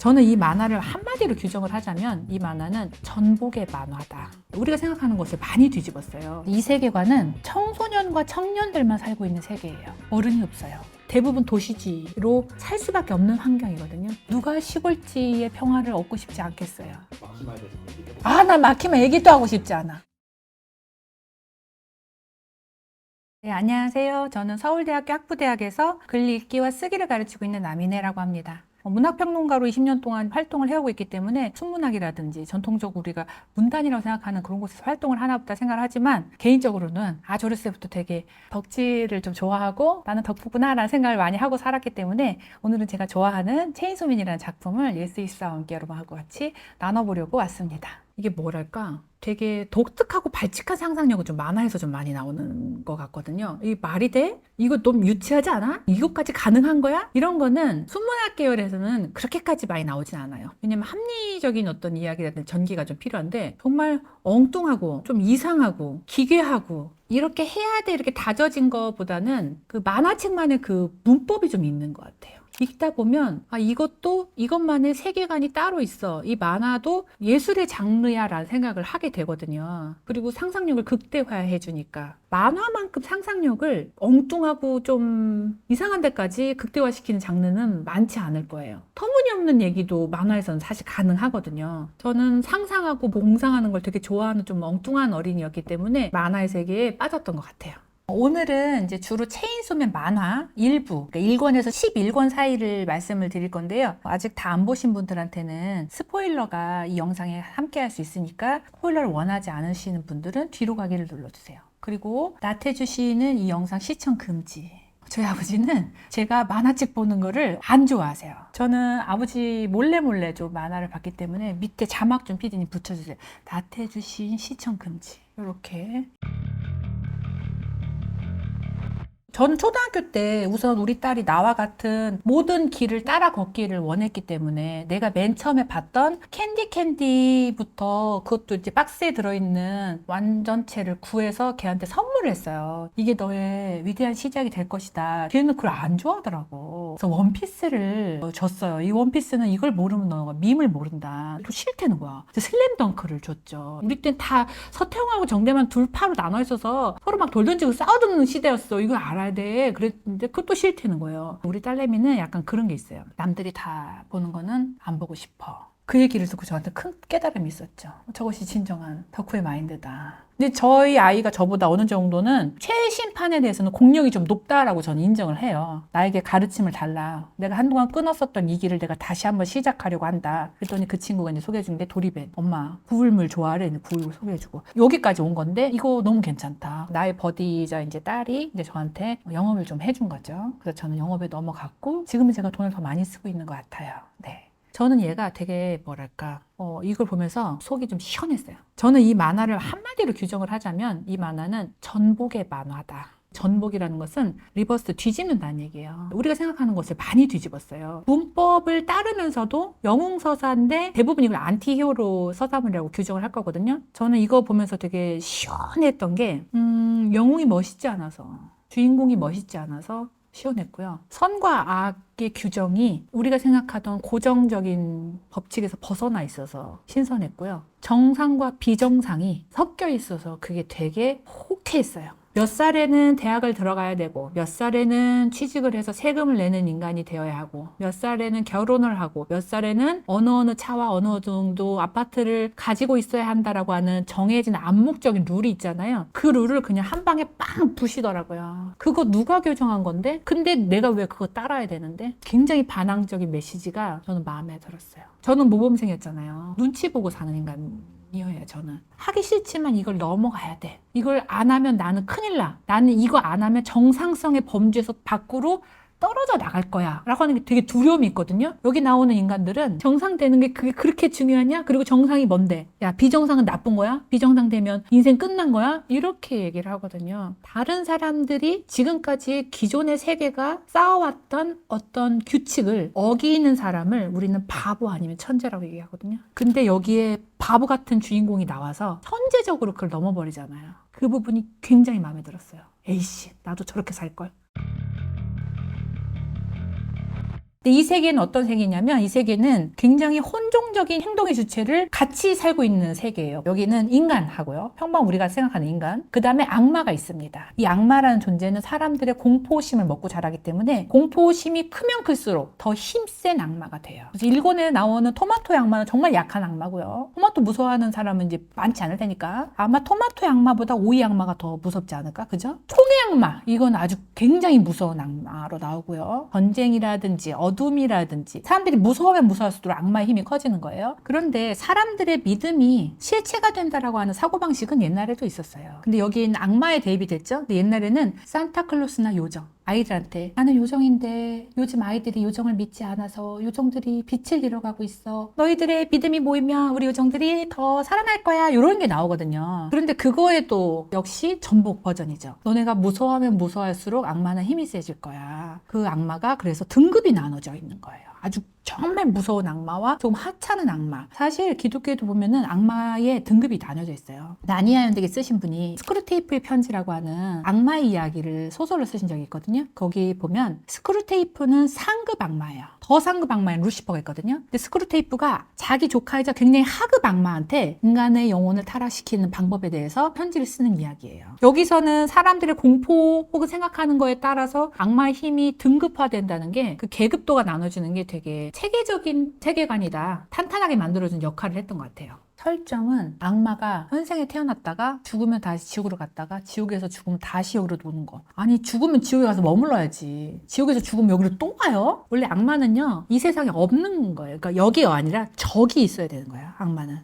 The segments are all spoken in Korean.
저는 이 만화를 한마디로 규정을 하자면 이 만화는 전복의 만화다. 우리가 생각하는 것을 많이 뒤집었어요. 이 세계관은 청소년과 청년들만 살고 있는 세계예요. 어른이 없어요. 대부분 도시지로 살 수밖에 없는 환경이거든요. 누가 시골지의 평화를 얻고 싶지 않겠어요. 난 막히면 얘기도 하고 싶지 않아. 네, 안녕하세요. 저는 서울대학교 학부대학에서 글 읽기와 쓰기를 가르치고 있는 남인혜라고 합니다. 문학평론가로 20년 동안 활동을 해오고 있기 때문에 순문학이라든지 전통적으로 우리가 문단이라고 생각하는 그런 곳에서 활동을 하나 보다 생각을 하지만 개인적으로는 어렸을 때부터 되게 덕질을 좀 좋아하고 나는 덕후구나 라는 생각을 많이 하고 살았기 때문에 오늘은 제가 좋아하는 체인소맨이라는 작품을 예스이스와 함께 여러분하고 같이 나눠보려고 왔습니다. 이게 뭐랄까 되게 독특하고 발칙한 상상력이 좀 만화에서 좀 많이 나오는 것 같거든요. 이 말이 돼? 이거 너무 유치하지 않아? 이것까지 가능한 거야? 이런 거는 순문학 계열에서는 그렇게까지 많이 나오진 않아요. 왜냐면 합리적인 어떤 이야기라든지 전개가 좀 필요한데 정말 엉뚱하고 좀 이상하고 기괴하고 이렇게 해야 돼 이렇게 다져진 것보다는 그 만화책만의 그 문법이 좀 있는 것 같아요. 읽다 보면 이것만의 세계관이 따로 있어. 이 만화도 예술의 장르야 라는 생각을 하게 되거든요. 그리고 상상력을 극대화해 주니까 만화만큼 상상력을 엉뚱하고 좀 이상한 데까지 극대화시키는 장르는 많지 않을 거예요. 터무니없는 얘기도 만화에서는 사실 가능하거든요. 저는 상상하고 몽상하는 걸 되게 좋아하는 좀 엉뚱한 어린이였기 때문에 만화의 세계에 빠졌던 것 같아요. 오늘은 이제 주로 체인소맨 만화 일부, 그러니까 1권에서 11권 사이를 말씀을 드릴 건데요. 아직 다 안 보신 분들한테는 스포일러가 이 영상에 함께 할 수 있으니까 스포일러를 원하지 않으시는 분들은 뒤로 가기를 눌러주세요. 그리고 나태주 시인은 이 영상 시청 금지. 저희 아버지는 제가 만화책 보는 거를 안 좋아하세요. 저는 아버지 몰래 좀 만화를 봤기 때문에 밑에 자막 좀 PD님 붙여주세요. 나태주 시인 시청 금지. 이렇게. 저는 초등학교 때 우선 우리 딸이 나와 같은 모든 길을 따라 걷기를 원했기 때문에 내가 맨 처음에 봤던 캔디부터 그것도 이제 박스에 들어있는 완전체를 구해서 걔한테 선물을 했어요. 이게 너의 위대한 시작이 될 것이다. 걔는 그걸 안 좋아하더라고. 그래서 원피스를 줬어요. 이 원피스는 이걸 모르면 너가 밈을 모른다. 또 싫다는 거야. 슬램덩크를 줬죠. 우리 땐 다 서태웅하고 정대만 둘 파로 나눠 있어서 서로 막 돌 던지고 싸우는 시대였어. 이걸 알아야 돼. 그랬는데 그것도 싫다는 거예요. 우리 딸내미는 약간 그런 게 있어요. 남들이 다 보는 거는 안 보고 싶어. 그 얘기를 듣고 저한테 큰 깨달음이 있었죠. 저것이 진정한 덕후의 마인드다. 근데 저희 아이가 저보다 어느 정도는 최신판에 대해서는 공력이 좀 높다라고 저는 인정을 해요. 나에게 가르침을 달라. 내가 한동안 끊었었던 이 길을 내가 다시 한번 시작하려고 한다. 그랬더니 그 친구가 이제 소개해준 게 도리벤. 엄마, 구울물 좋아하래. 구울물 소개해주고. 여기까지 온 건데 이거 너무 괜찮다. 나의 버디이자 이제 딸이 이제 저한테 영업을 좀 해준 거죠. 그래서 저는 영업에 넘어갔고 지금은 제가 돈을 더 많이 쓰고 있는 것 같아요. 네. 저는 얘가 되게 뭐랄까 이걸 보면서 속이 좀 시원했어요. 저는 이 만화를 한마디로 규정을 하자면 이 만화는 전복의 만화다. 전복이라는 것은 리버스 뒤집는다는 얘기예요. 우리가 생각하는 것을 많이 뒤집었어요. 문법을 따르면서도 영웅서사인데 대부분 이걸 안티히어로 서사물이라고 규정을 할 거거든요. 저는 이거 보면서 되게 시원했던 게 영웅이 멋있지 않아서 주인공이 멋있지 않아서 시원했고요. 선과 악의 규정이 우리가 생각하던 고정적인 법칙에서 벗어나 있어서 신선했고요. 정상과 비정상이 섞여 있어서 그게 되게 호쾌했어요. 몇 살에는 대학을 들어가야 되고 몇 살에는 취직을 해서 세금을 내는 인간이 되어야 하고 몇 살에는 결혼을 하고 몇 살에는 어느 차와 어느 정도 아파트를 가지고 있어야 한다라고 하는 정해진 암묵적인 룰이 있잖아요. 그 룰을 그냥 한 방에 빵 부시더라고요. 그거 누가 교정한 건데? 근데 내가 왜 그거 따라야 되는데? 굉장히 반항적인 메시지가 저는 마음에 들었어요. 저는 모범생이었잖아요. 눈치 보고 사는 인간이에요. 저는 하기 싫지만 이걸 넘어가야 돼. 이걸 안 하면 나는 큰일 나. 나는 이거 안 하면 정상성의 범주에서 밖으로 떨어져 나갈 거야 라고 하는 게 되게 두려움이 있거든요. 여기 나오는 인간들은 정상 되는 게 그게 그렇게 중요하냐? 그리고 정상이 뭔데? 야, 비정상은 나쁜 거야? 비정상 되면 인생 끝난 거야? 이렇게 얘기를 하거든요. 다른 사람들이 지금까지 기존의 세계가 쌓아왔던 어떤 규칙을 어기는 사람을 우리는 바보 아니면 천재라고 얘기하거든요. 근데 여기에 바보 같은 주인공이 나와서 천재적으로 그걸 넘어버리잖아요. 그 부분이 굉장히 마음에 들었어요. 에이씨, 나도 저렇게 살걸. 근데 이 세계는 어떤 세계냐면 이 세계는 굉장히 혼종적인 행동의 주체를 같이 살고 있는 세계예요. 여기는 인간하고요. 평범 우리가 생각하는 인간. 그 다음에 악마가 있습니다. 이 악마라는 존재는 사람들의 공포심을 먹고 자라기 때문에 공포심이 크면 클수록 더 힘센 악마가 돼요. 그래서 일본에 나오는 토마토의 악마는 정말 약한 악마고요. 토마토 무서워하는 사람은 이제 많지 않을 테니까 아마 토마토의 악마보다 오이 악마가 더 무섭지 않을까? 그죠? 총의 악마. 이건 아주 굉장히 무서운 악마로 나오고요. 전쟁이라든지 어둠이라든지 사람들이 무서워하면 무서울수록 악마의 힘이 커지는 거예요. 그런데 사람들의 믿음이 실체가 된다라고 하는 사고방식은 옛날에도 있었어요. 근데 여기는 악마에 대입이 됐죠. 근데 옛날에는 산타클로스나 요정, 아이들한테 나는 요정인데 요즘 아이들이 요정을 믿지 않아서 요정들이 빛을 잃어가고 있어. 너희들의 믿음이 모이면 우리 요정들이 더 살아날 거야. 이런 게 나오거든요. 그런데 그거에도 역시 전복 버전이죠. 너네가 무서워하면 무서워할수록 악마는 힘이 세질 거야. 그 악마가 그래서 등급이 나눠져 있는 거예요. 아주 정말 무서운 악마와 좀 하찮은 악마. 사실 기독교에도 보면은 악마의 등급이 나눠져 있어요. 나니아 연대기 쓰신 분이 스크루테이프의 편지라고 하는 악마의 이야기를 소설로 쓰신 적이 있거든요. 거기 보면 스크루테이프는 상급 악마예요. 더 상급 악마인 루시퍼가 있거든요. 근데 스크루테이프가 자기 조카이자 굉장히 하급 악마한테 인간의 영혼을 타락시키는 방법에 대해서 편지를 쓰는 이야기예요. 여기서는 사람들의 공포 혹은 생각하는 거에 따라서 악마의 힘이 등급화된다는 게 그 계급도가 나눠지는 게 되게 체계적인 세계관이다. 탄탄하게 만들어준 역할을 했던 것 같아요. 설정은 악마가 현생에 태어났다가 죽으면 다시 지옥으로 갔다가 지옥에서 죽으면 다시 여기로 도는 거. 아니 죽으면 지옥에 가서 머물러야지. 지옥에서 죽으면 여기로 또 가요? 원래 악마는요 이 세상에 없는 거예요. 그러니까 여기가 아니라 저기 있어야 되는 거예요.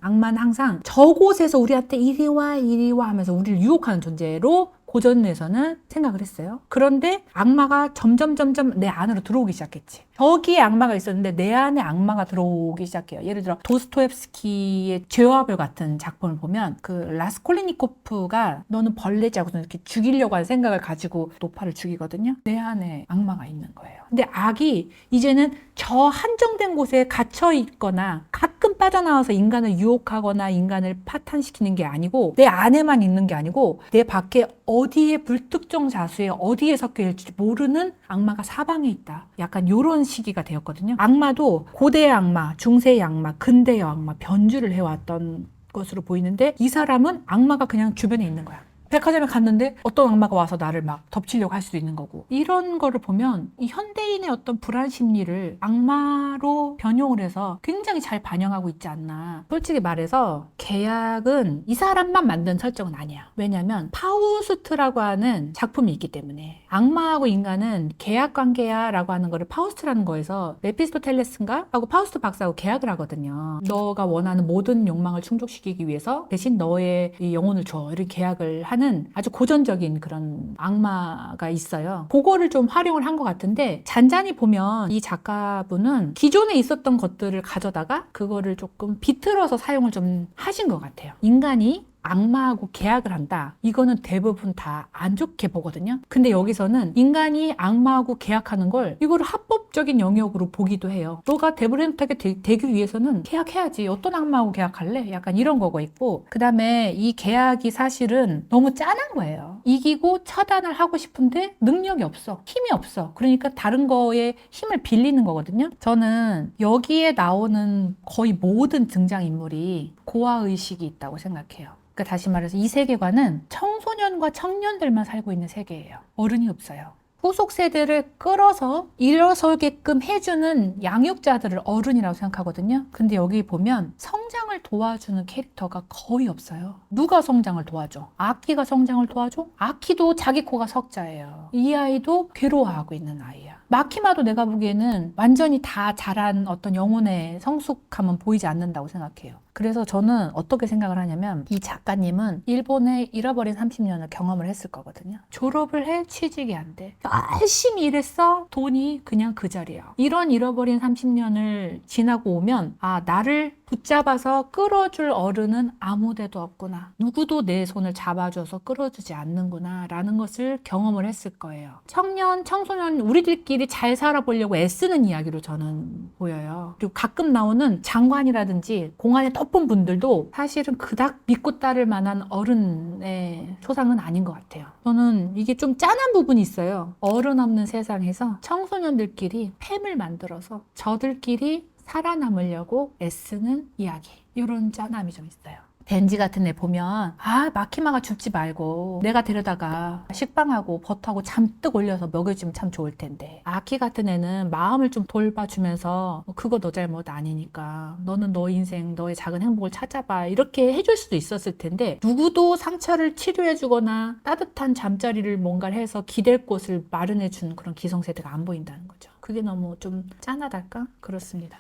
악마는 항상 저곳에서 우리한테 이리 와 하면서 우리를 유혹하는 존재로 고전에서는 생각을 했어요. 그런데 악마가 점점 내 안으로 들어오기 시작했지. 저기에 악마가 있었는데 내 안에 악마가 들어오기 시작해요. 예를 들어 도스토옙스키의 죄와벌 같은 작품을 보면 그 라스콜리니코프가 너는 벌레자고 이렇게 죽이려고 하는 생각을 가지고 노파를 죽이거든요. 내 안에 악마가 있는 거예요. 근데 악이 이제는 저 한정된 곳에 갇혀 있거나 가끔 빠져나와서 인간을 유혹하거나 인간을 파탄시키는 게 아니고 내 안에만 있는 게 아니고 내 밖에 어디에 불특정 자수에 어디에 섞여 있을지 모르는 악마가 사방에 있다. 약간 이런 시기가 되었거든요. 악마도 고대의 악마, 중세의 악마, 근대의 악마 변주를 해왔던 것으로 보이는데 이 사람은 악마가 그냥 주변에 있는 거야. 백화점에 갔는데 어떤 악마가 와서 나를 막 덮치려고 할 수도 있는 거고 이런 거를 보면 이 현대인의 어떤 불안 심리를 악마로 변용을 해서 굉장히 잘 반영하고 있지 않나. 솔직히 말해서 계약은 이 사람만 만든 설정은 아니야. 왜냐면 파우스트라고 하는 작품이 있기 때문에 악마하고 인간은 계약 관계야 라고 하는 거를 파우스트라는 거에서 메피스토텔레스인가? 하고 파우스트 박사하고 계약을 하거든요. 너가 원하는 모든 욕망을 충족시키기 위해서 대신 너의 이 영혼을 줘. 이렇게 계약을 하는 아주 고전적인 그런 악마가 있어요. 그거를 좀 활용을 한 것 같은데 잔잔히 보면 이 작가분은 기존에 있었던 것들을 가져다가 그거를 조금 비틀어서 사용을 좀 하신 것 같아요. 인간이 악마하고 계약을 한다. 이거는 대부분 다 안 좋게 보거든요. 근데 여기서는 인간이 악마하고 계약하는 걸 이거를 합법적인 영역으로 보기도 해요. 너가 데브렌트하게 되기 위해서는 계약해야지. 어떤 악마하고 계약할래? 약간 이런 거가 있고 그 다음에 이 계약이 사실은 너무 짠한 거예요. 이기고 처단을 하고 싶은데 능력이 없어. 힘이 없어. 그러니까 다른 거에 힘을 빌리는 거거든요. 저는 여기에 나오는 거의 모든 등장인물이 고아의식이 있다고 생각해요. 그러니까 다시 말해서 이 세계관은 청소년과 청년들만 살고 있는 세계예요. 어른이 없어요. 후속 세대를 끌어서 일어서게끔 해주는 양육자들을 어른이라고 생각하거든요. 근데 여기 보면 성장을 도와주는 캐릭터가 거의 없어요. 누가 성장을 도와줘? 아키가 성장을 도와줘? 아키도 자기 코가 석자예요. 이 아이도 괴로워하고 있는 아이야. 마키마도 내가 보기에는 완전히 다 자란 어떤 영혼의 성숙함은 보이지 않는다고 생각해요. 그래서 저는 어떻게 생각을 하냐면 이 작가님은 일본의 잃어버린 30년을 경험을 했을 거거든요. 졸업을 해 취직이 안 돼. 열심히 일했어. 돈이 그냥 그 자리야. 이런 잃어버린 30년을 지나고 오면 아 나를 붙잡아서 끌어줄 어른은 아무데도 없구나. 누구도 내 손을 잡아줘서 끌어주지 않는구나 라는 것을 경험을 했을 거예요. 청년, 청소년 우리들끼리 자기들끼리 잘 살아보려고 애쓰는 이야기로 저는 보여요. 그리고 가끔 나오는 장관이라든지 공안에 떴본 분들도 사실은 그닥 믿고 따를 만한 어른의 초상은 아닌 것 같아요. 저는 이게 좀 짠한 부분이 있어요. 어른 없는 세상에서 청소년들끼리 팸을 만들어서 저들끼리 살아남으려고 애쓰는 이야기. 이런 짠함이 좀 있어요. 덴지 같은 애 보면 마키마가 죽지 말고 내가 데려다가 식빵하고 버터하고 잔뜩 올려서 먹여주면 참 좋을 텐데, 아키 같은 애는 마음을 좀 돌봐주면서 그거 너 잘못 아니니까 너는 너 인생 너의 작은 행복을 찾아봐 이렇게 해줄 수도 있었을 텐데, 누구도 상처를 치료해주거나 따뜻한 잠자리를 뭔가를 해서 기댈 곳을 마련해준 그런 기성세대가 안 보인다는 거죠. 그게 너무 좀 짠하달까? 그렇습니다.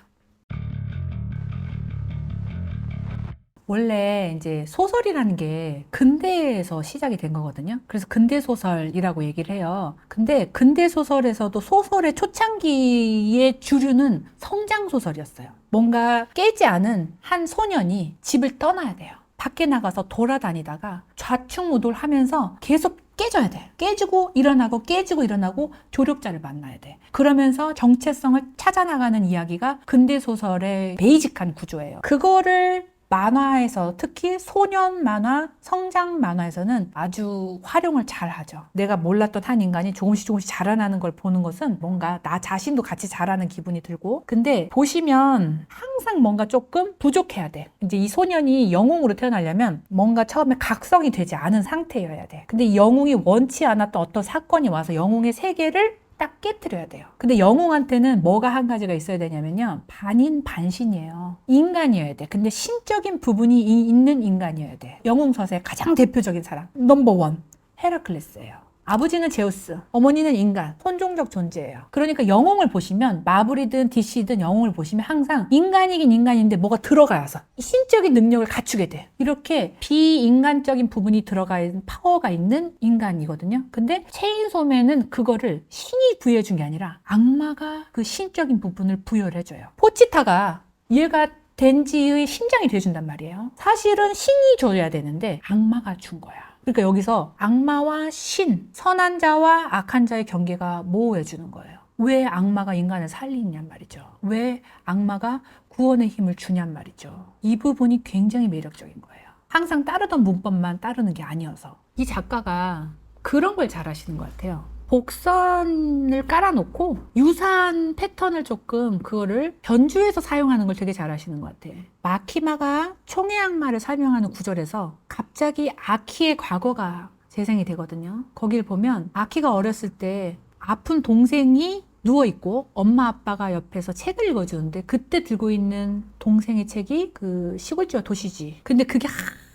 원래 이제 소설이라는 게 근대에서 시작이 된 거거든요. 그래서 근대 소설이라고 얘기를 해요. 근데 근대 소설에서도 소설의 초창기의 주류는 성장 소설이었어요. 뭔가 깨지 않은 한 소년이 집을 떠나야 돼요. 밖에 나가서 돌아다니다가 좌충우돌하면서 계속 깨져야 돼. 깨지고 일어나고 깨지고 일어나고 조력자를 만나야 돼. 그러면서 정체성을 찾아나가는 이야기가 근대 소설의 베이직한 구조예요. 그거를 만화에서, 특히 소년 만화, 성장 만화에서는 아주 활용을 잘 하죠. 내가 몰랐던 한 인간이 조금씩 자라나는 걸 보는 것은 뭔가 나 자신도 같이 자라는 기분이 들고, 근데 보시면 항상 뭔가 조금 부족해야 돼. 이제 이 소년이 영웅으로 태어나려면 뭔가 처음에 각성이 되지 않은 상태여야 돼. 근데 이 영웅이 원치 않았던 어떤 사건이 와서 영웅의 세계를 딱 깨트려야 돼요. 근데 영웅한테는 뭐가 한 가지가 있어야 되냐면요, 반인 반신이에요. 인간이어야 돼. 근데 신적인 부분이 있는 인간이어야 돼. 영웅 서사의 가장 대표적인 사람 넘버원 헤라클레스예요. 아버지는 제우스, 어머니는 인간, 혼종적 존재예요. 그러니까 영웅을 보시면, 마블이든 DC든 영웅을 보시면 항상 인간이긴 인간인데 뭐가 들어가서 신적인 능력을 갖추게 돼. 이렇게 비인간적인 부분이 들어가 있는 파워가 있는 인간이거든요. 근데 체인소맨은 그거를 신이 부여해준 게 아니라 악마가 그 신적인 부분을 부여를 해줘요. 포치타가 얘가 덴지의 심장이 돼준단 말이에요. 사실은 신이 줘야 되는데 악마가 준 거야. 그러니까 여기서 악마와 신, 선한 자와 악한 자의 경계가 모호해주는 거예요. 왜 악마가 인간을 살리냔 말이죠. 왜 악마가 구원의 힘을 주냔 말이죠. 이 부분이 굉장히 매력적인 거예요. 항상 따르던 문법만 따르는 게 아니어서. 이 작가가 그런 걸 잘하시는 것 같아요. 복선을 깔아놓고 유사한 패턴을 조금 그거를 변주해서 사용하는 걸 되게 잘하시는 것 같아. 마키마가 총의 악마를 설명하는 구절에서 갑자기 아키의 과거가 재생이 되거든요. 거길 보면 아키가 어렸을 때 아픈 동생이 누워있고 엄마 아빠가 옆에서 책을 읽어주는데, 그때 들고 있는 동생의 책이 그 시골쥐와 도시지. 근데 그게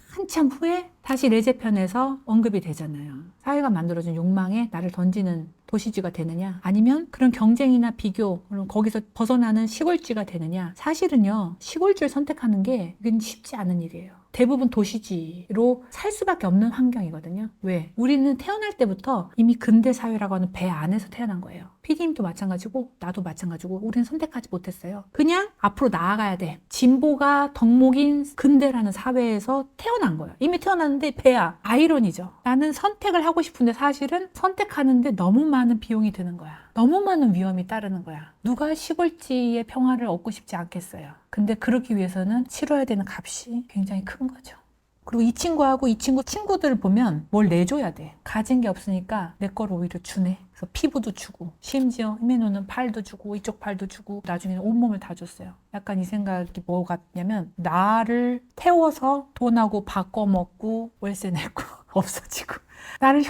한참 후에 다시 레제편에서 언급이 되잖아요. 사회가 만들어준 욕망에 나를 던지는 도시쥐가 되느냐, 아니면 그런 경쟁이나 비교, 거기서 벗어나는 시골쥐가 되느냐. 사실은요, 시골쥐를 선택하는 게 이건 쉽지 않은 일이에요. 대부분 도시쥐로 살 수밖에 없는 환경이거든요. 왜? 우리는 태어날 때부터 이미 근대 사회라고 하는 배 안에서 태어난 거예요. PD님도 마찬가지고 나도 마찬가지고 우리는 선택하지 못했어요. 그냥 앞으로 나아가야 돼. 진보가 덕목인 근대라는 사회에서 태어난 거예요. 이미 태어났는데 배야. 아이러니죠. 나는 선택을 하고 싶은데 사실은 선택하는데 너무 많은 비용이 드는 거야. 너무 많은 위험이 따르는 거야. 누가 시골지의 평화를 얻고 싶지 않겠어요. 근데 그러기 위해서는 치러야 되는 값이 굉장히 큰 거죠. 그리고 이 친구하고 이 친구 친구들을 보면 뭘 내줘야 돼. 가진 게 없으니까 내 거를 오히려 주네. 그래서 피부도 주고, 심지어 히메노는 팔도 주고, 이쪽 팔도 주고, 나중에는 온몸을 다 줬어요. 약간 이 생각이 뭐 같냐면, 나를 태워서 돈하고 바꿔 먹고 월세 내고 없어지고, 나를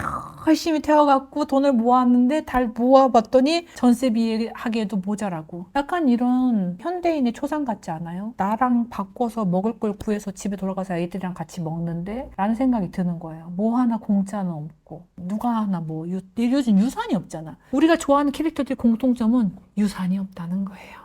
열심히 태워갖고 돈을 모았는데 달 모아봤더니 전세비 하기에도 모자라고. 약간 이런 현대인의 초상 같지 않아요? 나랑 바꿔서 먹을 걸 구해서 집에 돌아가서 애들이랑 같이 먹는데 라는 생각이 드는 거예요. 뭐 하나 공짜는 없고, 누가 하나 뭐 요즘 유산이 없잖아. 우리가 좋아하는 캐릭터들의 공통점은 유산이 없다는 거예요.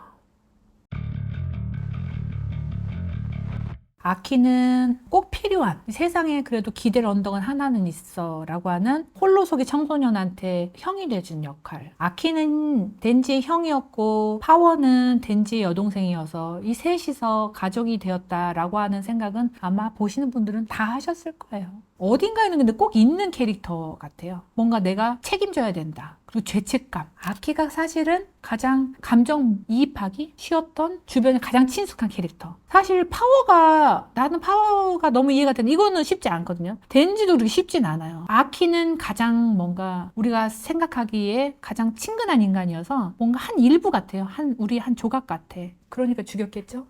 아키는 꼭 필요한, 세상에 그래도 기댈 언덕은 하나는 있어 라고 하는 홀로 속의 청소년한테 형이 돼준 역할. 아키는 덴지의 형이었고 파워는 덴지의 여동생이어서 이 셋이서 가족이 되었다라고 하는 생각은 아마 보시는 분들은 다 하셨을 거예요. 어딘가에는 근데 꼭 있는 캐릭터 같아요. 뭔가 내가 책임져야 된다. 그리고 그리고 죄책감. 아키가 사실은 가장 감정이입하기 쉬웠던 주변에 가장 친숙한 캐릭터. 사실 나는 파워가 너무 이해가 되는, 이거는 쉽지 않거든요. 덴지도 그렇게 쉽진 않아요. 아키는 가장 뭔가 우리가 생각하기에 가장 친근한 인간이어서 뭔가 한 일부 같아요. 우리 한 조각 같아. 그러니까 죽였겠죠?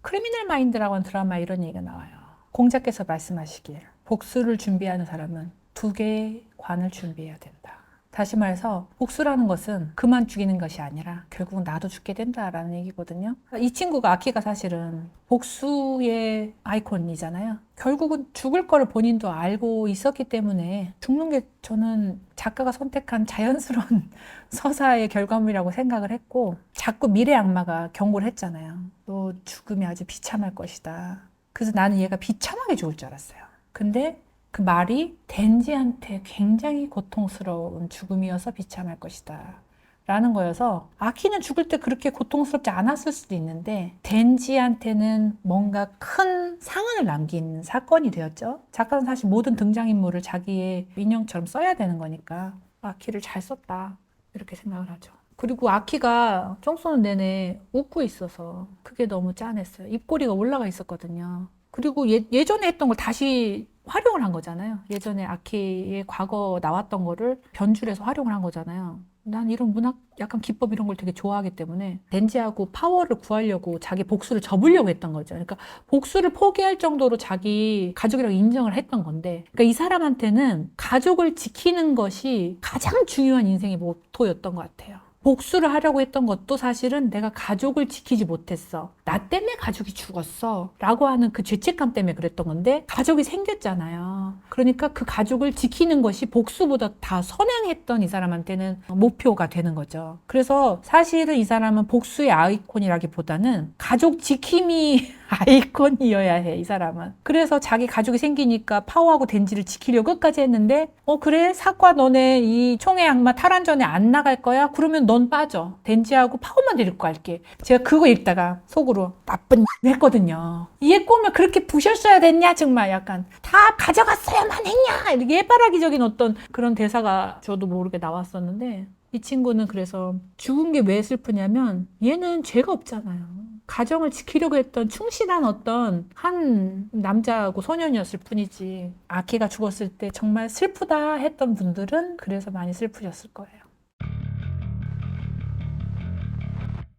크리미널 마인드라고 하는 드라마에 이런 얘기가 나와요. 공자께서 말씀하시길, 복수를 준비하는 사람은 2개의 관을 준비해야 된다. 다시 말해서 복수라는 것은 그만 죽이는 것이 아니라 결국은 나도 죽게 된다라는 얘기거든요. 이 친구가, 아키가 사실은 복수의 아이콘이잖아요. 결국은 죽을 거를 본인도 알고 있었기 때문에 죽는 게 저는 작가가 선택한 자연스러운 서사의 결과물이라고 생각을 했고, 자꾸 미래 악마가 경고를 했잖아요. 너 죽음이 아주 비참할 것이다. 그래서 나는 얘가 비참하게 죽을 줄 알았어요. 근데 그 말이 덴지한테 굉장히 고통스러운 죽음이어서 비참할 것이다 라는 거여서, 아키는 죽을 때 그렇게 고통스럽지 않았을 수도 있는데 덴지한테는 뭔가 큰 상흔을 남긴 사건이 되었죠. 작가는 사실 모든 등장인물을 자기의 인형처럼 써야 되는 거니까 아키를 잘 썼다 이렇게 생각을 하죠. 그리고 아키가 쫑 쏘는 내내 웃고 있어서 그게 너무 짠했어요. 입꼬리가 올라가 있었거든요. 그리고 예전에 했던 걸 다시 활용을 한 거잖아요. 예전에 아키의 과거 나왔던 거를 변주해서 활용을 한 거잖아요. 난 이런 문학 약간 기법 이런 걸 되게 좋아하기 때문에 덴지하고 파워를 구하려고 자기 복수를 접으려고 했던 거죠. 그러니까 복수를 포기할 정도로 자기 가족이라고 인정을 했던 건데, 그러니까 이 사람한테는 가족을 지키는 것이 가장 중요한 인생의 모토였던 것 같아요. 복수를 하려고 했던 것도 사실은 내가 가족을 지키지 못했어, 나 때문에 가족이 죽었어 라고 하는 그 죄책감 때문에 그랬던 건데, 가족이 생겼잖아요. 그러니까 그 가족을 지키는 것이 복수보다 다 선행했던 이 사람한테는 목표가 되는 거죠. 그래서 사실은 이 사람은 복수의 아이콘이라기보다는 가족 지킴이 아이콘이어야 해, 이 사람은. 그래서 자기 가족이 생기니까 파워하고 덴지를 지키려고 끝까지 했는데, 그래? 사과 너네 이 총의 악마 탈환전에 안 나갈 거야? 그러면 넌 빠져. 덴지하고 파워만 데리고 갈게. 제가 그거 읽다가 속으로 나쁜 했거든요. 얘 꿈을 그렇게 부셨어야 됐냐? 정말 약간 다 가져갔어야만 했냐? 이렇게 예바라기적인 어떤 그런 대사가 저도 모르게 나왔었는데, 이 친구는 그래서 죽은 게 왜 슬프냐면 얘는 죄가 없잖아요. 가정을 지키려고 했던 충실한 어떤 한 남자하고 소년이었을 뿐이지, 아키가 죽었을 때 정말 슬프다 했던 분들은 그래서 많이 슬프셨을 거예요.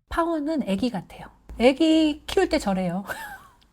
파워는 애기 같아요. 애기 키울 때 저래요.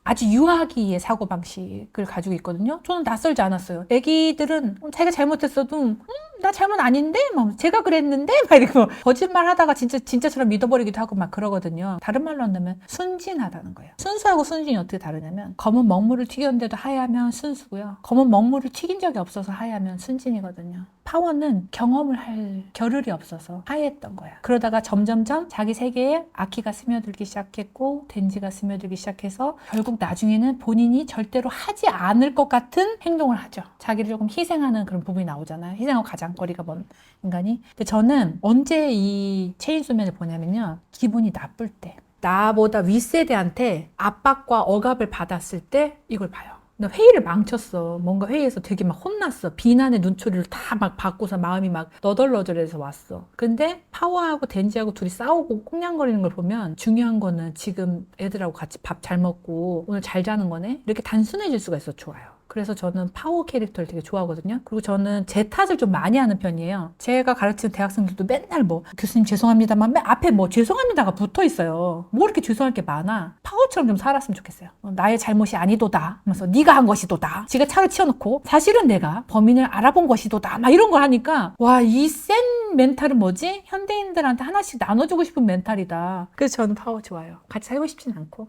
아주 유아기의 사고방식을 가지고 있거든요. 저는 낯설지 않았어요. 애기들은 자기가 잘못했어도 나 잘못 아닌데? 막 제가 그랬는데? 막 이러고 거짓말 하다가 진짜처럼 믿어버리기도 하고 막 그러거든요. 다른 말로 한다면 순진하다는 거예요. 순수하고 순진이 어떻게 다르냐면, 검은 먹물을 튀겼는데도 하얘하면 순수고요, 검은 먹물을 튀긴 적이 없어서 하얘하면 순진이거든요. 파워는 경험을 할 겨를이 없어서 하얘했던 거야. 그러다가 점점점 자기 세계에 아키가 스며들기 시작했고 덴지가 스며들기 시작해서 결국 나중에는 본인이 절대로 하지 않을 것 같은 행동을 하죠. 자기를 조금 희생하는 그런 부분이 나오잖아요. 희생하고 가장거리가 먼 인간이. 근데 저는 언제 이 체인소맨을 보냐면요, 기분이 나쁠 때, 나보다 윗세대한테 압박과 억압을 받았을 때 이걸 봐요. 나 회의를 망쳤어. 뭔가 회의에서 되게 막 혼났어. 비난의 눈초리를 다 막 받고서 마음이 막 너덜너덜해서 왔어. 근데 파워하고 덴지하고 둘이 싸우고 꽁냥거리는 걸 보면, 중요한 거는 지금 애들하고 같이 밥 잘 먹고 오늘 잘 자는 거네? 이렇게 단순해질 수가 있어. 좋아요. 그래서 저는 파워 캐릭터를 되게 좋아하거든요. 그리고 저는 제 탓을 좀 많이 하는 편이에요. 제가 가르치는 대학생들도 맨날 뭐 교수님 죄송합니다만 맨 앞에 뭐 죄송합니다가 붙어 있어요. 뭐 이렇게 죄송할 게 많아. 파워처럼 좀 살았으면 좋겠어요. 나의 잘못이 아니도다 하면서 네가 한 것이도다, 지가 차를 치워놓고 사실은 내가 범인을 알아본 것이도다 막 이런 거 하니까, 와, 이 센 멘탈은 뭐지? 현대인들한테 하나씩 나눠주고 싶은 멘탈이다. 그래서 저는 파워 좋아요. 같이 살고 싶진 않고.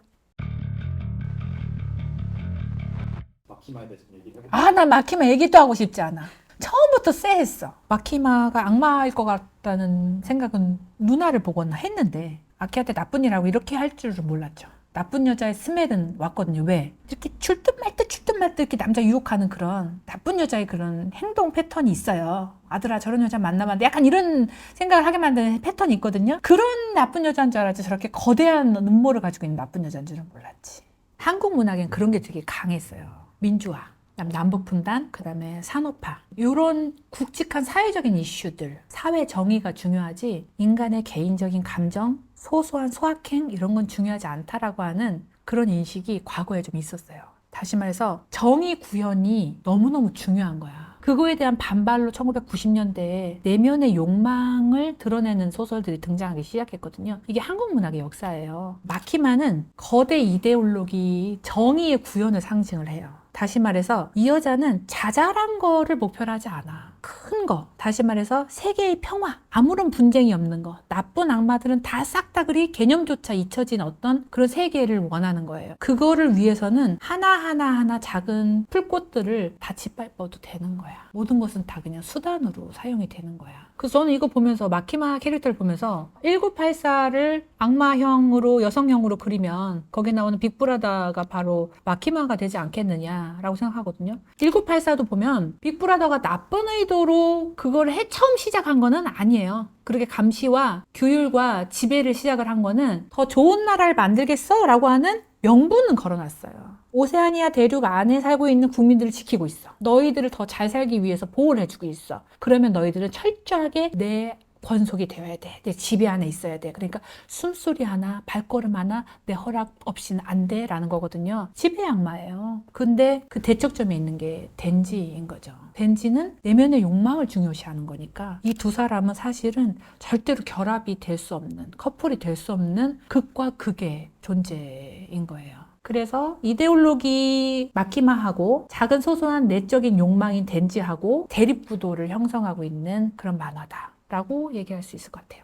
마키마에 대해서 얘기를 나 마키마 얘기도 하고 싶지 않아. 처음부터 쎄했어. 마키마가 악마일 것 같다는 생각은 누나를 보거나 했는데, 아키한테 나쁜 일하고 이렇게 할 줄은 몰랐죠. 나쁜 여자의 스멜은 왔거든요. 왜? 이렇게 출듯 말듯 이렇게 남자 유혹하는 그런 나쁜 여자의 그런 행동 패턴이 있어요. 아들아, 저런 여자 만나면 약간 이런 생각을 하게 만드는 패턴이 있거든요. 그런 나쁜 여자인 줄 알았지, 저렇게 거대한 음모를 가지고 있는 나쁜 여자인 줄은 몰랐지. 한국 문학엔 그런 게 되게 강했어요. 민주화. 그다음 남북분단, 그다음에 산업화 이런 굵직한 사회적인 이슈들, 사회 정의가 중요하지 인간의 개인적인 감정, 소소한 소확행 이런 건 중요하지 않다라고 하는 그런 인식이 과거에 좀 있었어요. 다시 말해서 정의 구현이 너무너무 중요한 거야. 그거에 대한 반발로 1990년대에 내면의 욕망을 드러내는 소설들이 등장하기 시작했거든요. 이게 한국 문학의 역사예요. 마키마는 거대 이데올로기 정의의 구현을 상징을 해요. 다시 말해서 이 여자는 자잘한 거를 목표로 하지 않아. 큰 거. 다시 말해서 세계의 평화. 아무런 분쟁이 없는 거. 나쁜 악마들은 다 싹 다 그리 개념조차 잊혀진 어떤 그런 세계를 원하는 거예요. 그거를 위해서는 하나하나 작은 풀꽃들을 다 짓밟아도 되는 거야. 모든 것은 다 그냥 수단으로 사용이 되는 거야. 그래서 저는 이거 보면서 마키마 캐릭터를 보면서 1984를 악마형으로 여성형으로 그리면 거기에 나오는 빅브라더가 바로 마키마가 되지 않겠느냐라고 생각하거든요. 1984도 보면 빅브라더가 나쁜 의도로 그걸 처음 시작한 거는 아니에요. 그렇게 감시와 규율과 지배를 시작을 한 거는 더 좋은 나라를 만들겠어? 라고 하는 명분은 걸어놨어요. 오세아니아 대륙 안에 살고 있는 국민들을 지키고 있어. 너희들을 더 잘 살기 위해서 보호를 해주고 있어. 그러면 너희들은 철저하게 내 권속이 되어야 돼. 내 지배 안에 있어야 돼. 그러니까 숨소리 하나, 발걸음 하나 내 허락 없이는 안 돼 라는 거거든요. 지배 악마예요. 근데 그 대척점에 있는 게 덴지인 거죠. 덴지는 내면의 욕망을 중요시하는 거니까 이 두 사람은 사실은 절대로 결합이 될 수 없는, 커플이 될 수 없는 극과 극의 존재인 거예요. 그래서 이데올로기 마키마하고 작은 소소한 내적인 욕망인 덴지하고 대립구도를 형성하고 있는 그런 만화다 라고 얘기할 수 있을 것 같아요.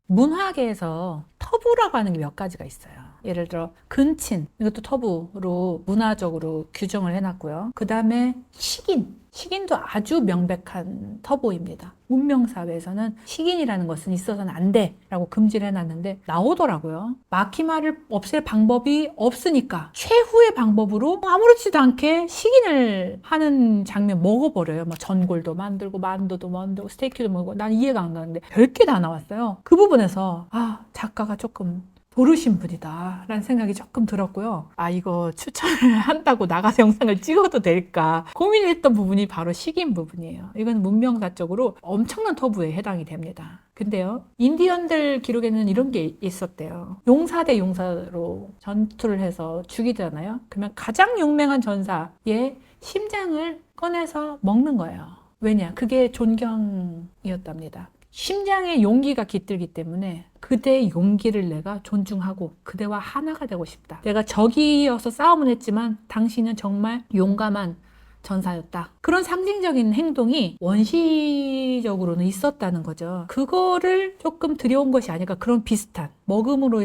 문화계에서 터부라고 하는 게 몇 가지가 있어요. 예를 들어 근친, 이것도 터부로 문화적으로 규정을 해놨고요. 그 다음에 식인도 아주 명백한 터부입니다. 문명사회에서는 식인이라는 것은 있어서는 안 돼 라고 금지를 해놨는데 나오더라고요. 마키마를 없앨 방법이 없으니까 최후의 방법으로 아무렇지도 않게 식인을 하는 장면 먹어버려요. 막 전골도 만들고 만두도 만들고 스테이크도 먹고 난 이해가 안 가는데 별게 다 나왔어요. 그 부분에서 작가가 조금 도르신 분이다 라는 생각이 조금 들었고요. 이거 추천을 한다고 나가서 영상을 찍어도 될까 고민을 했던 부분이 바로 식인 부분이에요. 이건 문명사적으로 엄청난 터부에 해당이 됩니다. 근데요, 인디언들 기록에는 이런 게 있었대요. 용사 대 용사로 전투를 해서 죽이잖아요. 그러면 가장 용맹한 전사의 심장을 꺼내서 먹는 거예요. 왜냐? 그게 존경이었답니다. 심장에 용기가 깃들기 때문에 그대의 용기를 내가 존중하고 그대와 하나가 되고 싶다. 내가 적이어서 싸움은 했지만 당신은 정말 용감한 전사였다. 그런 상징적인 행동이 원시적으로는 있었다는 거죠. 그거를 조금 들여온 것이 아닐까. 그런 비슷한 먹음으로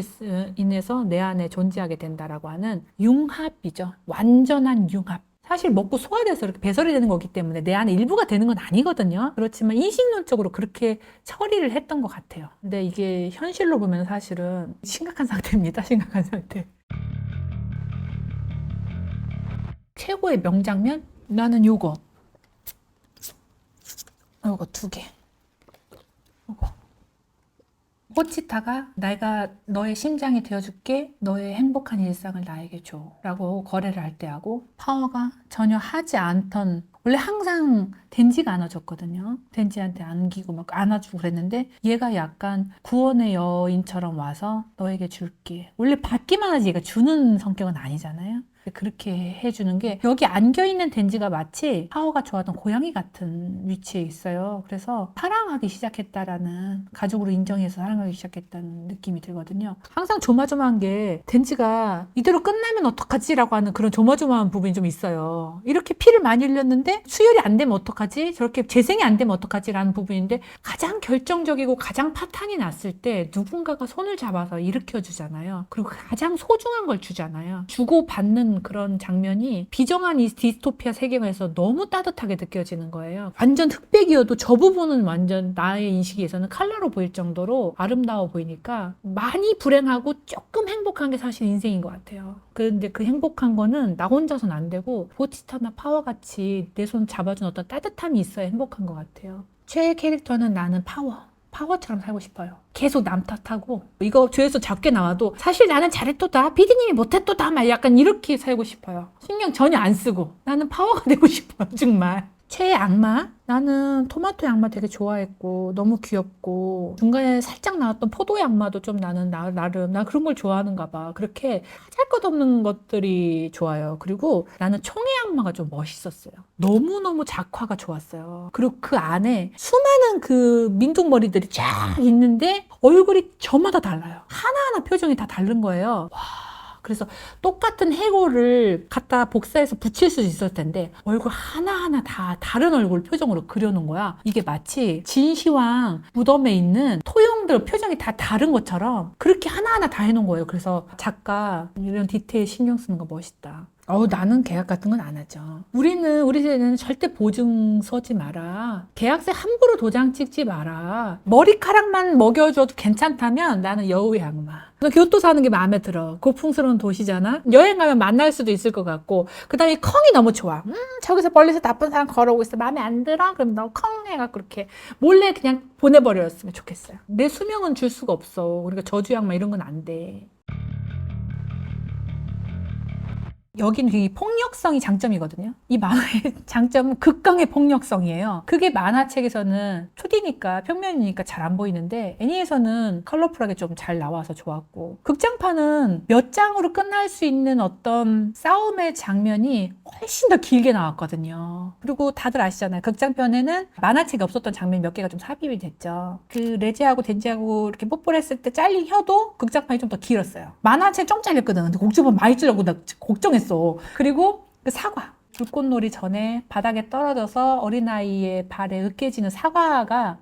인해서 내 안에 존재하게 된다라고 하는 융합이죠. 완전한 융합. 사실 먹고 소화돼서 이렇게 배설이 되는 거기 때문에 내 안에 일부가 되는 건 아니거든요. 그렇지만 인식론적으로 그렇게 처리를 했던 것 같아요. 근데 이게 현실로 보면 사실은 심각한 상태입니다. 심각한 상태. 최고의 명장면? 나는 요거 2개. 요거. 호치타가 내가 너의 심장이 되어줄게, 너의 행복한 일상을 나에게 줘 라고 거래를 할 때 하고, 파워가 전혀 하지 않던, 원래 항상 덴지가 안아줬거든요. 덴지한테 안기고 막 안아주고 그랬는데 얘가 약간 구원의 여인처럼 와서 너에게 줄게. 원래 받기만 하지 얘가 주는 성격은 아니잖아요. 그렇게 해주는 게, 여기 안겨있는 덴지가 마치 파워가 좋아하던 고양이 같은 위치에 있어요. 그래서 사랑하기 시작했다라는, 가족으로 인정해서 사랑하기 시작했다는 느낌이 들거든요. 항상 조마조마한 게 덴지가 이대로 끝나면 어떡하지? 라고 하는 그런 조마조마한 부분이 좀 있어요. 이렇게 피를 많이 흘렸는데 수혈이 안 되면 어떡하지? 저렇게 재생이 안 되면 어떡하지? 라는 부분인데, 가장 결정적이고 가장 파탄이 났을 때 누군가가 손을 잡아서 일으켜주잖아요. 그리고 가장 소중한 걸 주잖아요. 주고받는 그런 장면이 비정한 이 디스토피아 세계관에서 너무 따뜻하게 느껴지는 거예요. 완전 흑백이어도 저 부분은 완전 나의 인식에서는 컬러로 보일 정도로 아름다워 보이니까 많이 불행하고 조금 행복한 게 사실 인생인 것 같아요. 근데 그 행복한 거는 나 혼자서는 안 되고 보치타나 파워같이 내 손 잡아준 어떤 따뜻함이 있어야 행복한 것 같아요. 최애 캐릭터는 나는 파워. 파워처럼 살고 싶어요. 계속 남 탓하고 이거 조회수 적게 나와도 사실 나는 잘했도다, 피디님이 못했도다, 막 약간 이렇게 살고 싶어요. 신경 전혀 안 쓰고 나는 파워가 되고 싶어요. 정말. 최애 악마? 나는 토마토 양마 되게 좋아했고 너무 귀엽고 중간에 살짝 나왔던 포도 양마도 좀 나는 나름 난 그런 걸 좋아하는가 봐. 그렇게 하잘것없는 것들이 좋아요. 그리고 나는 총애 양마가 좀 멋있었어요. 너무너무 작화가 좋았어요. 그리고 그 안에 수많은 그 민둥 머리들이 쫙 있는데 얼굴이 저마다 달라요. 하나하나 표정이 다 다른 거예요. 와. 그래서 똑같은 해골을 갖다 복사해서 붙일 수 있을 텐데 얼굴 하나하나 다 다른 얼굴 표정으로 그려놓은 거야. 이게 마치 진시황 무덤에 있는 토용들 표정이 다 다른 것처럼 그렇게 하나하나 다 해놓은 거예요. 그래서 작가 이런 디테일 신경 쓰는 거 멋있다. 나는 계약 같은 건 안 하죠. 우리 세대는 절대 보증 서지 마라. 계약서에 함부로 도장 찍지 마라. 머리카락만 먹여줘도 괜찮다면 나는 여우의 악마. 교토 사는 게 마음에 들어. 고풍스러운 도시잖아. 여행 가면 만날 수도 있을 것 같고 그 다음에 컹이 너무 좋아. 저기서 멀리서 나쁜 사람 걸어오고 있어. 마음에 안 들어? 그럼 너 컹 해갖고 그렇게 몰래 그냥 보내버렸으면 좋겠어요. 내 수명은 줄 수가 없어. 그러니까 저주 악마 이런 건 안 돼. 여기는 이 폭력성이 장점이거든요. 이 만화의 장점은 극강의 폭력성이에요. 그게 만화책에서는 2D니까 평면이니까 잘 안 보이는데 애니에서는 컬러풀하게 좀 잘 나와서 좋았고 극장판은 몇 장으로 끝날 수 있는 어떤 싸움의 장면이 훨씬 더 길게 나왔거든요. 그리고 다들 아시잖아요. 극장편에는 만화책에 없었던 장면 몇 개가 좀 삽입이 됐죠. 그 레제하고 덴지하고 이렇게 뽀뽀를 했을 때 잘린 혀도 극장판이 좀 더 길었어요. 만화책 좀 잘렸거든. 근데 곡집은 많이 줄라고 나 걱정했어. 그리고 그 사과 불꽃놀이 전에 바닥에 떨어져서 어린아이의 발에 으깨지는 사과가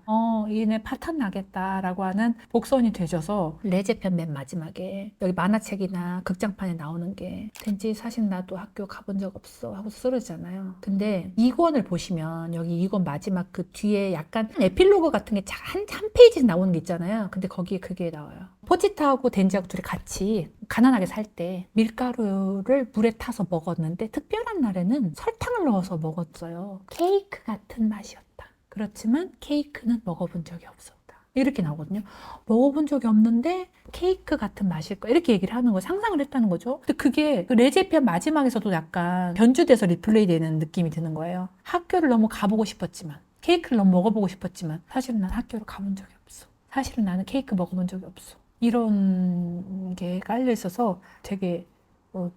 얘네 파탄 나겠다라고 하는 복선이 되셔서 레제편 맨 마지막에 여기 만화책이나 극장판에 나오는 게 덴지 사실 나도 학교 가본 적 없어 하고 쓰러지잖아요. 근데 2권을 보시면 여기 2권 마지막 그 뒤에 약간 에필로그 같은 게 한 페이지 나오는 게 있잖아요. 근데 거기에 그게 나와요. 포지타하고 덴지하고 둘이 같이 가난하게 살 때 밀가루를 물에 타서 먹었는데 특별한 날에는 설탕을 넣어서 먹었어요. 케이크 같은 맛이었다. 그렇지만 케이크는 먹어본 적이 없었다. 이렇게 나오거든요. 먹어본 적이 없는데 케이크 같은 맛일 거야. 이렇게 얘기를 하는 거 상상을 했다는 거죠. 근데 그게 그 레제편 마지막에서도 약간 변주돼서 리플레이 되는 느낌이 드는 거예요. 학교를 너무 가보고 싶었지만 케이크를 너무 먹어보고 싶었지만 사실은 난 학교를 가본 적이 없어. 사실은 나는 케이크 먹어본 적이 없어. 이런 게 깔려 있어서 되게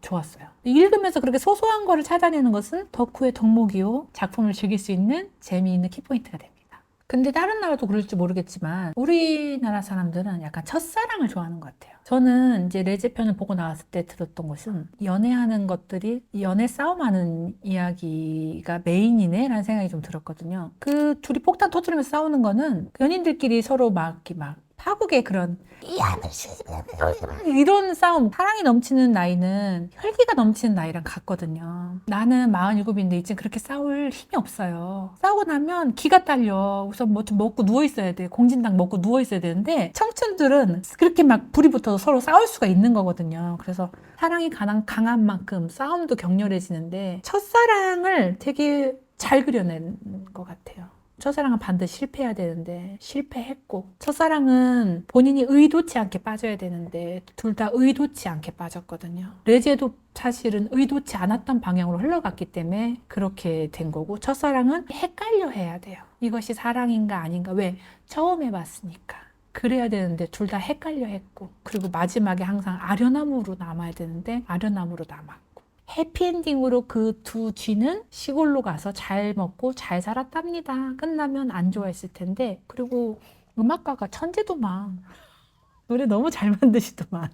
좋았어요. 읽으면서 그렇게 소소한 거를 찾아내는 것은 덕후의 덕목이요. 작품을 즐길 수 있는 재미있는 키포인트가 됩니다. 근데 다른 나라도 그럴지 모르겠지만 우리나라 사람들은 약간 첫사랑을 좋아하는 것 같아요. 저는 이제 레제편을 보고 나왔을 때 들었던 것은 연애하는 것들이 연애 싸움하는 이야기가 메인이네 라는 생각이 좀 들었거든요. 그 둘이 폭탄 터뜨리면서 싸우는 거는 연인들끼리 서로 막 파국의 그런 이런 싸움, 사랑이 넘치는 나이는 혈기가 넘치는 나이랑 같거든요. 나는 47인데 이제 그렇게 싸울 힘이 없어요. 싸우고 나면 기가 딸려. 우선 뭐 좀 먹고 누워있어야 돼. 공진당 먹고 누워있어야 되는데 청춘들은 그렇게 막 불이 붙어서 서로 싸울 수가 있는 거거든요. 그래서 사랑이 강한 만큼 싸움도 격렬해지는데 첫사랑을 되게 잘 그려낸 것 같아요. 첫사랑은 반드시 실패해야 되는데 실패했고 첫사랑은 본인이 의도치 않게 빠져야 되는데 둘 다 의도치 않게 빠졌거든요. 레제도 사실은 의도치 않았던 방향으로 흘러갔기 때문에 그렇게 된 거고 첫사랑은 헷갈려 해야 돼요. 이것이 사랑인가 아닌가. 왜? 처음 해봤으니까. 그래야 되는데 둘 다 헷갈려 했고 그리고 마지막에 항상 아련함으로 남아야 되는데 아련함으로 남았고 해피엔딩으로 그 두 쥐는 시골로 가서 잘 먹고 잘 살았답니다. 끝나면 안 좋아했을 텐데 그리고 음악가가 천재도만 노래 너무 잘 만드시더만.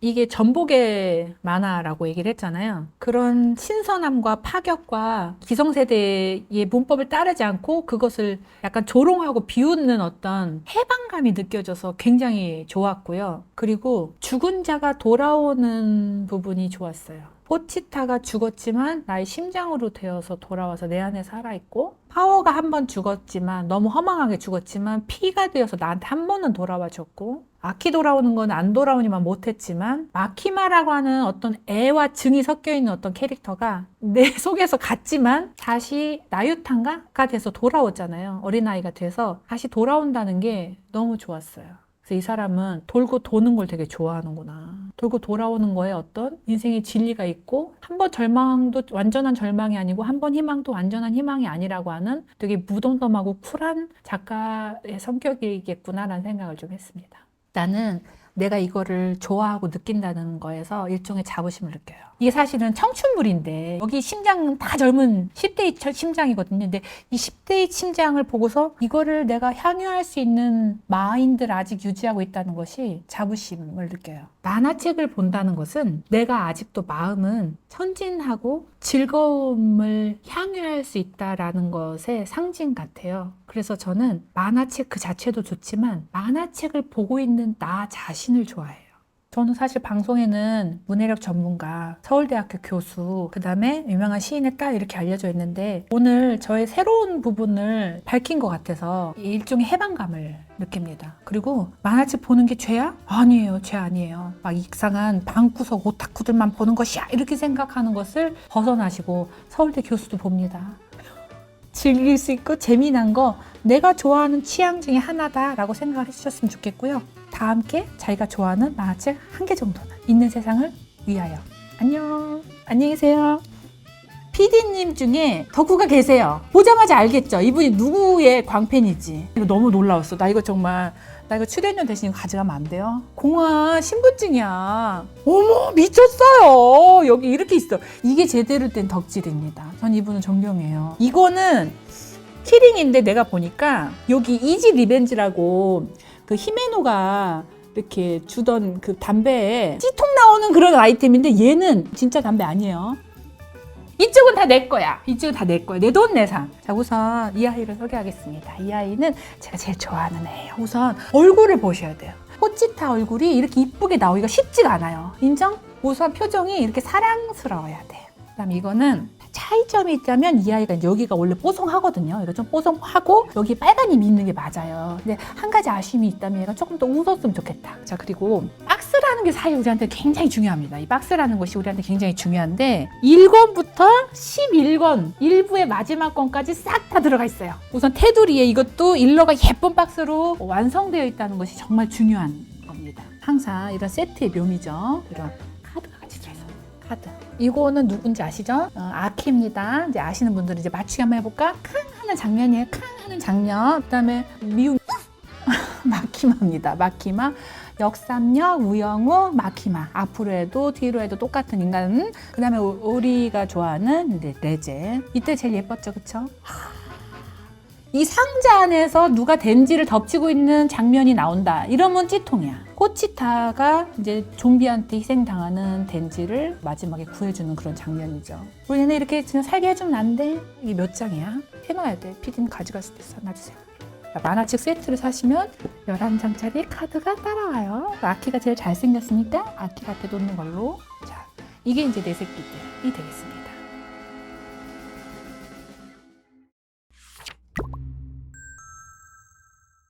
이게 전복의 만화라고 얘기를 했잖아요. 그런 신선함과 파격과 기성세대의 문법을 따르지 않고 그것을 약간 조롱하고 비웃는 어떤 해방감이 느껴져서 굉장히 좋았고요. 그리고 죽은 자가 돌아오는 부분이 좋았어요. 포치타가 죽었지만 나의 심장으로 되어서 돌아와서 내 안에 살아있고, 파워가 한 번 죽었지만 너무 허망하게 죽었지만 피가 되어서 나한테 한 번은 돌아와 줬고, 아키 돌아오는 건 안 돌아오니만 못했지만 마키마라고 하는 어떤 애와 증이 섞여 있는 어떤 캐릭터가 내 속에서 갔지만 다시 나유탄가가 돼서 돌아오잖아요. 어린아이가 돼서 다시 돌아온다는 게 너무 좋았어요. 그래서 이 사람은 돌고 도는 걸 되게 좋아하는구나. 돌고 돌아오는 거에 어떤 인생의 진리가 있고, 한 번 절망도 완전한 절망이 아니고 한 번 희망도 완전한 희망이 아니라고 하는 되게 무덤덤하고 쿨한 작가의 성격이겠구나라는 생각을 좀 했습니다. 나는 내가 이거를 좋아하고 느낀다는 거에서 일종의 자부심을 느껴요. 이게 사실은 청춘물인데 여기 심장은 다 젊은 10대의 심장이거든요. 근데 이 10대의 심장을 보고서 이거를 내가 향유할 수 있는 마인드를 아직 유지하고 있다는 것이 자부심을 느껴요. 만화책을 본다는 것은 내가 아직도 마음은 천진하고 즐거움을 향유할 수 있다라는 것의 상징 같아요. 그래서 저는 만화책 그 자체도 좋지만 만화책을 보고 있는 나 자신을 좋아해요. 저는 사실 방송에는 문해력 전문가, 서울대학교 교수, 그 다음에 유명한 시인의 딸 이렇게 알려져 있는데 오늘 저의 새로운 부분을 밝힌 것 같아서 일종의 해방감을 느낍니다. 그리고 만화책 보는 게 죄야? 아니에요. 죄 아니에요. 막 이상한 방구석 오타쿠들만 보는 것이야 이렇게 생각하는 것을 벗어나시고 서울대 교수도 봅니다. 즐길 수 있고 재미난 거 내가 좋아하는 취향 중에 하나다라고 생각을 해주셨으면 좋겠고요. 다 함께 자기가 좋아하는 만화책 한 개 정도는 있는 세상을 위하여. 안녕. 안녕히 계세요. PD님 중에 덕후가 계세요. 보자마자 알겠죠? 이분이 누구의 광팬인지. 이거 너무 놀라웠어. 나 이거 출연료 대신 이거 가져가면 안 돼요? 공화 신분증이야. 어머 미쳤어요. 여기 이렇게 있어. 이게 제대로 된 덕질입니다. 전 이분은 존경해요. 이거는 키링인데 내가 보니까 여기 이지 리벤지라고 그 히메노가 이렇게 주던 그 담배에 찌통 나오는 그런 아이템인데 얘는 진짜 담배 아니에요. 이쪽은 다 내 거야. 이쪽은 다 내 거야. 내 돈 내산. 자, 우선 이 아이를 소개하겠습니다. 이 아이는 제가 제일 좋아하는 애예요. 우선 얼굴을 보셔야 돼요. 포치타 얼굴이 이렇게 이쁘게 나오기가 쉽지가 않아요. 인정? 우선 표정이 이렇게 사랑스러워야 돼. 그다음 이거는 차이점이 있다면 이 아이가 여기가 원래 뽀송하거든요. 이거 좀 뽀송하고 여기 빨간이 있는 게 맞아요. 근데 한 가지 아쉬움이 있다면 얘가 조금 더 웃었으면 좋겠다. 자, 그리고 박스라는 게 사실 우리한테 굉장히 중요합니다. 이 박스라는 것이 우리한테 굉장히 중요한데 1권부터 11권 1부의 마지막 권까지 싹 다 들어가 있어요. 우선 테두리에 이것도 일러가 예쁜 박스로 완성되어 있다는 것이 정말 중요한 겁니다. 항상 이런 세트의 묘미죠. 이런 카드가 같이 들어있어요. 카드. 이거는 누군지 아시죠? 아키입니다. 이제 아시는 분들은 이제 맞추기 한번 해볼까? 캉 하는 장면이에요. 캉 하는 장면. 그다음에 미움 마키마입니다. 마키마. 역삼역, 우영우, 마키마. 앞으로 해도 뒤로 해도 똑같은 인간. 그다음에 우리가 좋아하는 레제. 이때 제일 예뻤죠, 그쵸? 이 상자 안에서 누가 덴지를 덮치고 있는 장면이 나온다. 이러면 찌통이야. 포치타가 이제 좀비한테 희생당하는 덴지를 마지막에 구해주는 그런 장면이죠. 우리는 이렇게 그냥 살게 해주면 안 돼. 이게 몇 장이야? 해놔야 돼. PD님 가져갈 수도 있어. 놔주세요. 만화책 세트를 사시면 11장짜리 카드가 따라와요. 아키가 제일 잘생겼으니까 아키 곁에 놓는 걸로. 자, 이게 이제 내 새끼들이 되겠습니다.